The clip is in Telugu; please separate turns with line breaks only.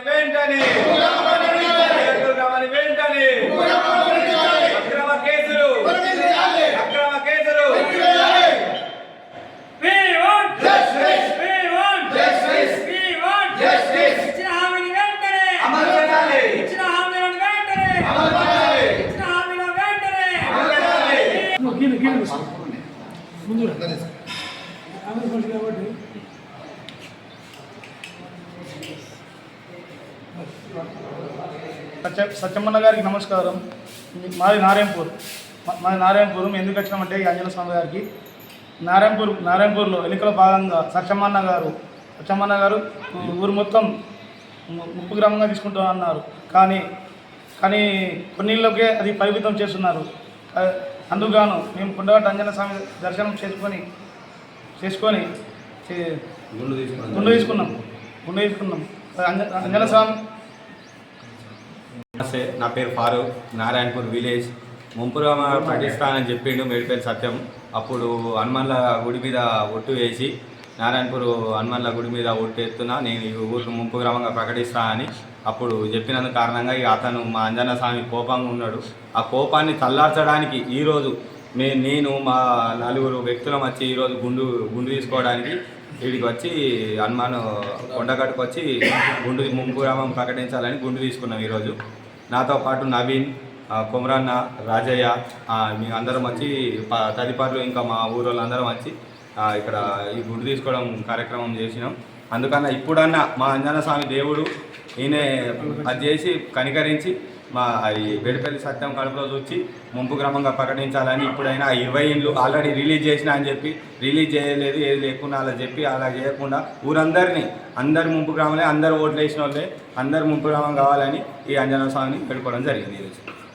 వెంటనే వెంటనే అక్రమ కేసులు
సత్యమన్న గారికి నమస్కారం. మాది నారాయణపూర్ ఎందుకు వచ్చినామంటే ఈ ఆంజనేయ స్వామి గారికి నారాయణపూర్లో ఎన్నికల భాగంగా సత్యమన్న గారు ఊరు మొత్తం ముప్పు గ్రామంగా తీసుకుంటామన్నారు. కానీ కొన్నిళ్ళకే అది పరిమితం చేస్తున్నారు. అందుకుగాను మేము కొండగట్ట ఆంజనేయ స్వామి దర్శనం చేసుకొని గుండు తీసుకున్నాం. ఆంజనేయ స్వామి.
నమస్తే, నా పేరు ఫారూక్, నారాయణపూర్ విలేజ్. ముంపురామ ప్రతిష్టానని చెప్పిండు మేడిపల్లి సత్యం. అప్పుడు హనుమన్ల గుడి మీద ఒట్టు వేసి నారాయణపూర్ హనుమన్ల గుడి మీద ఒట్టు ఎత్తున్నా నేను ఈ ఊరు ముంపు గ్రామంగా ప్రకటిస్తా అని అప్పుడు చెప్పినందుకు కారణంగా అతను మా ఆంజనేయ స్వామి కోపంగా ఉన్నాడు. ఆ కోపాన్ని చల్లార్చడానికి ఈరోజు నేను మా నలుగురు వ్యక్తులం వచ్చి ఈరోజు గుండు తీసుకోవడానికి వీడికి వచ్చి హనుమాన్ కొండగట్టుకు వచ్చి ముంపు గ్రామం ప్రకటించాలని గుండు తీసుకున్నాం. ఈరోజు నాతో పాటు నవీన్, కొమరన్న, రాజయ్య మేము అందరం వచ్చి తదిపరులు ఇంకా మా ఊరోళ్ళందరం వచ్చి ఇక్కడ ఈ గుండు తీసుకోవడం కార్యక్రమం చేసినాం. అందుకన్నా ఇప్పుడన్నా మా ఆంజనేయ స్వామి దేవుడు ఈయన అది చేసి కనికరించి మా ఈ బేడిపల్లి సత్యం కడుపులో చూచి ముంపు గ్రామంగా ప్రకటించాలని ఇప్పుడైనా 20 ఇండ్లు ఆల్రెడీ రిలీజ్ చేసినా అని చెప్పి రిలీజ్ చేయలేదు, ఏది లేకుండా అలా చెప్పి అలా చేయకుండా అందరు ముంపు గ్రామాలే, అందరు ఓట్లు వేసిన వాళ్ళే అందరు ముంపు గ్రామం కావాలని ఈ ఆంజనేయ స్వామిని పెట్టుకోవడం జరిగింది ఈరోజు.